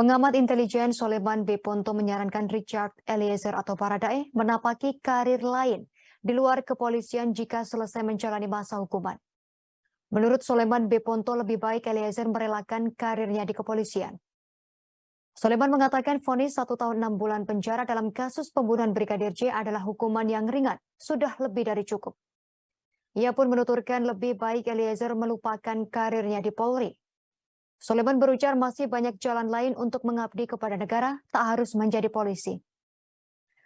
Pengamat intelijen Soleman B. Ponto menyarankan Richard Eliezer atau Baradae menapaki karir lain di luar kepolisian jika selesai menjalani masa hukuman. Menurut Soleman B. Ponto, lebih baik Eliezer merelakan karirnya di kepolisian. Soleman mengatakan vonis 1 tahun 6 bulan penjara dalam kasus pembunuhan Brigadir J adalah hukuman yang ringan, sudah lebih dari cukup. Ia pun menuturkan lebih baik Eliezer melupakan karirnya di Polri. Soleman berujar masih banyak jalan lain untuk mengabdi kepada negara, tak harus menjadi polisi.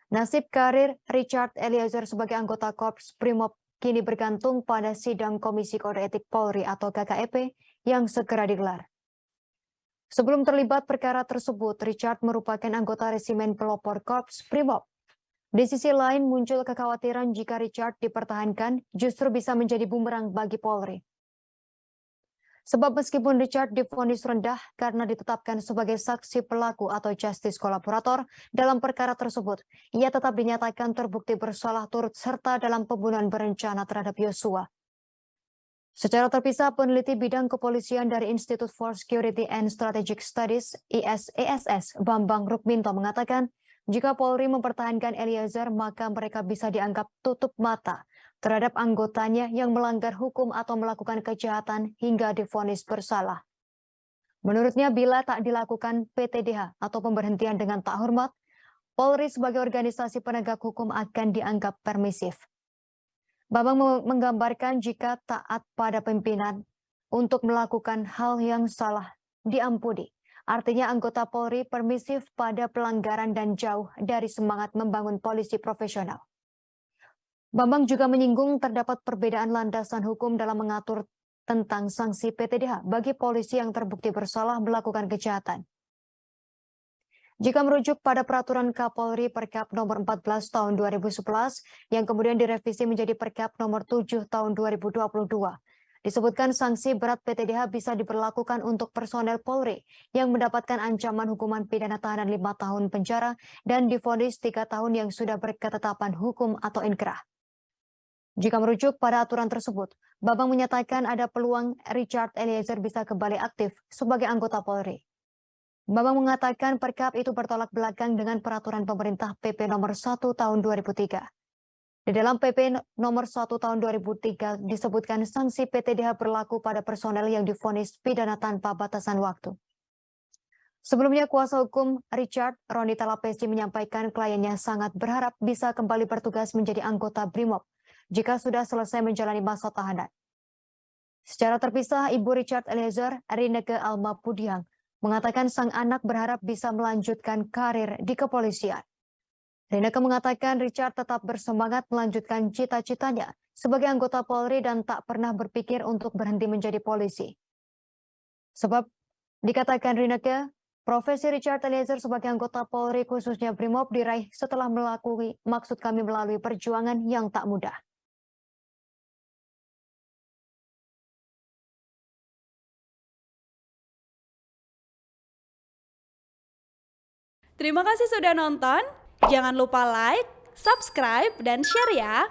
Nasib karir Richard Eliezer sebagai anggota Korps Brimob kini bergantung pada sidang Komisi Kode Etik Polri atau KKEP yang segera digelar. Sebelum terlibat perkara tersebut, Richard merupakan anggota resimen pelopor Korps Brimob. Di sisi lain, muncul kekhawatiran jika Richard dipertahankan justru bisa menjadi bumerang bagi Polri. Sebab meskipun Richard divonis rendah karena ditetapkan sebagai saksi pelaku atau justice kolaborator dalam perkara tersebut, ia tetap dinyatakan terbukti bersalah turut serta dalam pembunuhan berencana terhadap Yosua. Secara terpisah, peneliti bidang kepolisian dari Institute for Security and Strategic Studies (ISESS) Bambang Rukminto mengatakan, jika Polri mempertahankan Eliezer, maka mereka bisa dianggap tutup mata terhadap anggotanya yang melanggar hukum atau melakukan kejahatan hingga divonis bersalah. Menurutnya, bila tak dilakukan PTDH atau pemberhentian dengan tak hormat, Polri sebagai organisasi penegak hukum akan dianggap permisif. Bambang menggambarkan jika taat pada pimpinan untuk melakukan hal yang salah diampuni. Artinya anggota Polri permisif pada pelanggaran dan jauh dari semangat membangun polisi profesional. Bambang juga menyinggung terdapat perbedaan landasan hukum dalam mengatur tentang sanksi PTDH bagi polisi yang terbukti bersalah melakukan kejahatan. Jika merujuk pada peraturan Kapolri Perkap nomor 14 tahun 2011 yang kemudian direvisi menjadi Perkap nomor 7 tahun 2022, disebutkan sanksi berat PTDH bisa diberlakukan untuk personel Polri yang mendapatkan ancaman hukuman pidana tahanan 5 tahun penjara dan divonis 3 tahun yang sudah berketetapan hukum atau inkrah. Jika merujuk pada aturan tersebut, Bambang menyatakan ada peluang Richard Eliezer bisa kembali aktif sebagai anggota Polri. Bambang mengatakan Perkap itu bertolak belakang dengan peraturan pemerintah PP nomor 1 tahun 2003. Di dalam PP nomor 1 tahun 2003 disebutkan sanksi PTDH berlaku pada personel yang divonis pidana tanpa batasan waktu. Sebelumnya, kuasa hukum Richard, Roni Talapesi, menyampaikan kliennya sangat berharap bisa kembali bertugas menjadi anggota Brimob jika sudah selesai menjalani masa tahanan. Secara terpisah, Ibu Richard Eliezer, Rineke Alma Pudiang, mengatakan sang anak berharap bisa melanjutkan karir di kepolisian. Rineke mengatakan Richard tetap bersemangat melanjutkan cita-citanya sebagai anggota Polri dan tak pernah berpikir untuk berhenti menjadi polisi. Sebab, dikatakan Rineke, profesi Richard Eliezer sebagai anggota Polri khususnya Brimob diraih setelah melalui perjuangan yang tak mudah. Terima kasih sudah nonton. Jangan lupa like, subscribe, dan share ya.